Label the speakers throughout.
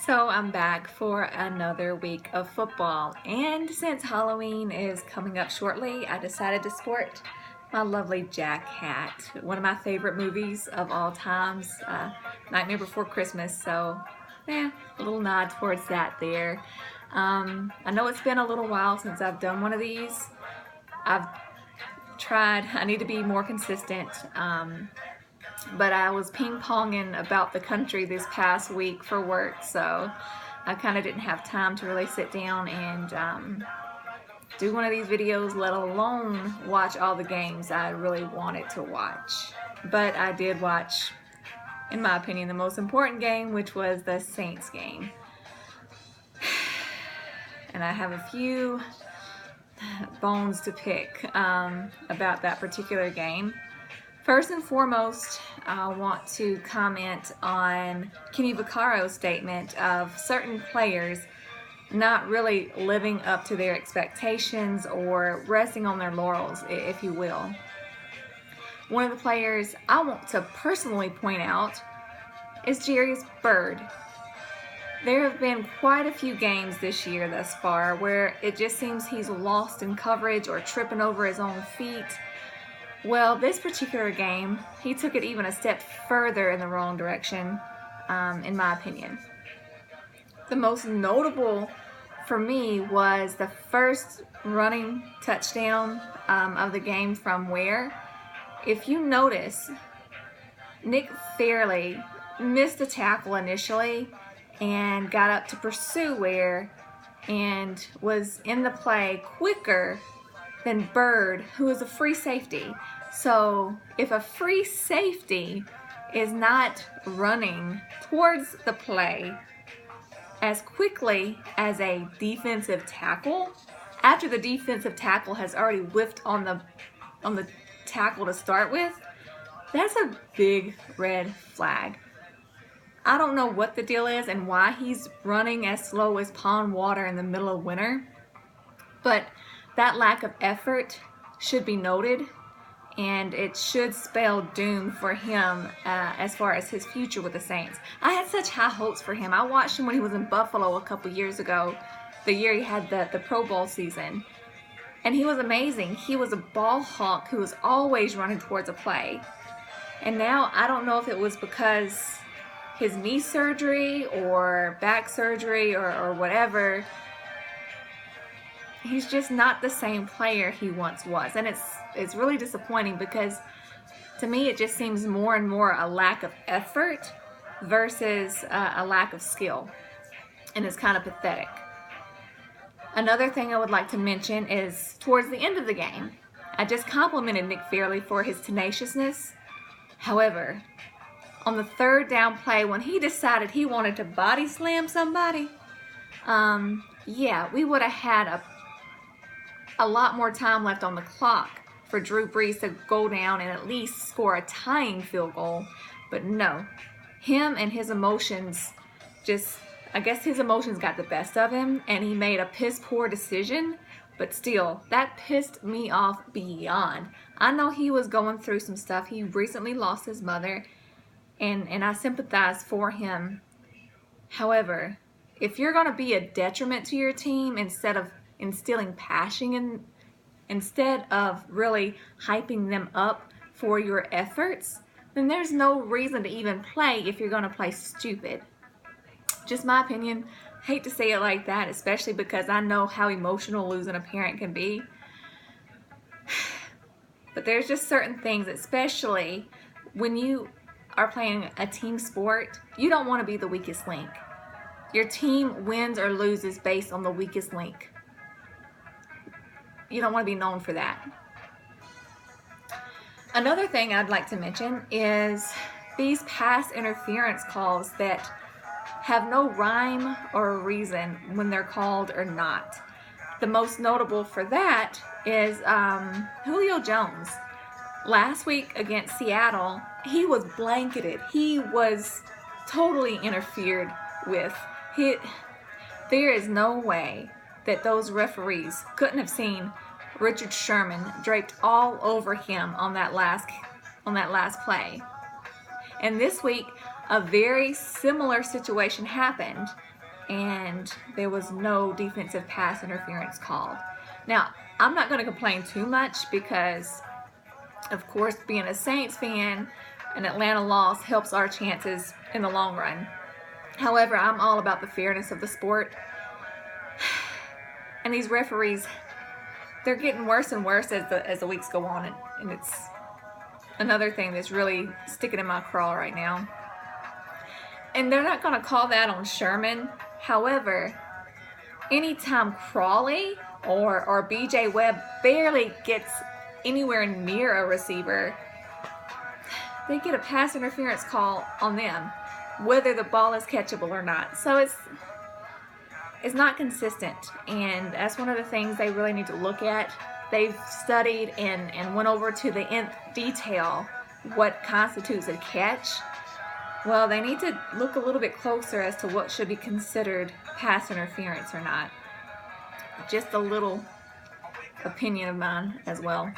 Speaker 1: So I'm back for another week of football, and since Halloween is coming up shortly, I decided to sport my lovely Jack hat, one of my favorite movies of all times, Nightmare Before Christmas, so a little nod towards that there. I know it's been a little while since I've done one of these. I've tried, I need to be more consistent, but I was ping-ponging about the country this past week for work, so I kind of didn't have time to really sit down and do one of these videos, let alone watch all the games I really wanted to watch. But I did watch, in my opinion, the most important game, which was the Saints game. And I have a few bones to pick about that particular game. First and foremost, I want to comment on Kenny Vaccaro's statement of certain players not really living up to their expectations or resting on their laurels, if you will. One of the players I want to personally point out is Jairus Byrd. There have been quite a few games this year thus far where it just seems he's lost in coverage or tripping over his own feet. Well, this particular game, he took it even a step further in the wrong direction, in my opinion. The most notable for me was the first running touchdown of the game from Ware. If you notice, Nick Fairley missed a tackle initially and got up to pursue Ware and was in the play quicker than Byrd, who is a free safety. So if a free safety is not running towards the play as quickly as a defensive tackle, after the defensive tackle has already whiffed on the tackle to start with, that's a big red flag. I don't know what the deal is and why he's running as slow as pond water in the middle of winter, but that lack of effort should be noted, and it should spell doom for him as far as his future with the Saints. I had such high hopes for him. I watched him when he was in Buffalo a couple years ago, the year he had the Pro Bowl season, and he was amazing. He was a ball hawk who was always running towards a play. And now I don't know if it was because his knee surgery or back surgery or whatever, he's just not the same player he once was. And it's really disappointing because to me it just seems more and more a lack of effort versus a lack of skill. And it's kind of pathetic. Another thing I would like to mention is towards the end of the game, I just complimented Nick Fairley for his tenaciousness. However, on the third down play when he decided he wanted to body slam somebody, we would have had a lot more time left on the clock for Drew Brees to go down and at least score a tying field goal. But no, him and his emotions I guess his emotions got the best of him and he made a piss poor decision. But still, that pissed me off beyond. I know he was going through some stuff. He recently lost his mother, and I sympathize for him. However, if you're going to be a detriment to your team instead of instilling passion instead of really hyping them up for your efforts, then there's no reason to even play if you're going to play stupid. Just my opinion. Hate to say it like that, especially because I know how emotional losing a parent can be. But there's just certain things, especially when you are playing a team sport, you don't want to be the weakest link. Your team wins or loses based on the weakest link. You don't want to be known for that. Another thing I'd like to mention is these pass interference calls that have no rhyme or reason when they're called or not. The most notable for that is Julio Jones. Last week against Seattle, he was blanketed. He was totally interfered with. There is no way that those referees couldn't have seen Richard Sherman draped all over him on that last play. And this week, a very similar situation happened, and there was no defensive pass interference called. Now, I'm not going to complain too much because, of course, being a Saints fan, an Atlanta loss helps our chances in the long run. However, I'm all about the fairness of the sport. And these referees, they're getting worse and worse as the weeks go on, and it's another thing that's really sticking in my craw right now. And they're not going to call that on Sherman. However, anytime Crawley or BJ Webb barely gets anywhere near a receiver, they get a pass interference call on them, whether the ball is catchable or not. So it's not consistent, and that's one of the things they really need to look at. They've studied and went over to the nth detail what constitutes a catch. Well, they need to look a little bit closer as to what should be considered pass interference or not. Just a little opinion of mine as well.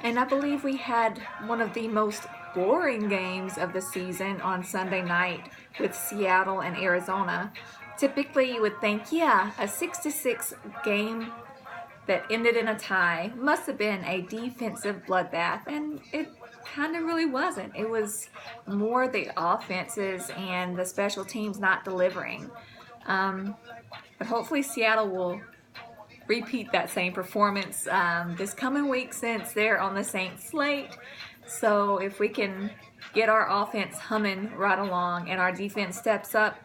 Speaker 1: And I believe we had one of the most boring games of the season on Sunday night with Seattle and Arizona. Typically, you would think, yeah, a 6-6 game that ended in a tie must have been a defensive bloodbath, and it kind of really wasn't. It was more the offenses and the special teams not delivering. But hopefully Seattle will repeat that same performance this coming week, since they're on the Saints slate. So if we can get our offense humming right along and our defense steps up,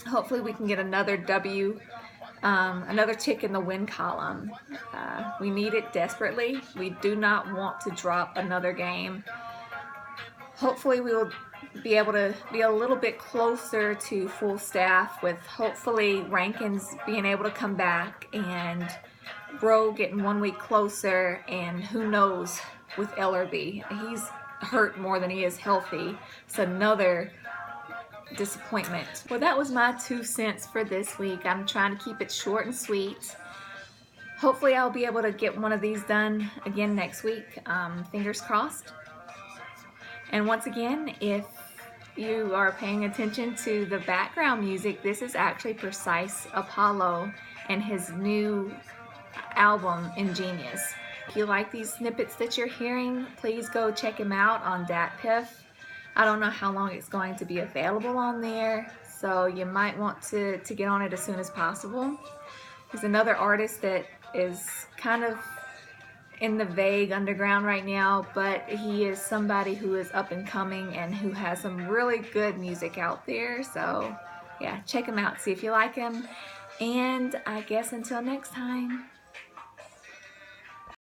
Speaker 1: hopefully we can get another W, another tick in the win column. We need it desperately. We do not want to drop another game. Hopefully we will be able to be a little bit closer to full staff, with hopefully Rankins being able to come back and Bro getting 1 week closer, and who knows with Ellerbe. He's hurt more than he is healthy. It's another disappointment. Well, that was my 2 cents for this week. I'm trying to keep it short and sweet. Hopefully I'll be able to get one of these done again next week. Fingers crossed. And once again, if you are paying attention to the background music, this is actually Precise Apollo and his new album, Ingenious. If you like these snippets that you're hearing, please go check him out on DatPiff. I don't know how long it's going to be available on there, so you might want to get on it as soon as possible. He's another artist that is kind of in the vague underground right now, but he is somebody who is up and coming and who has some really good music out there. So yeah, check him out, see if you like him, and I guess until next time.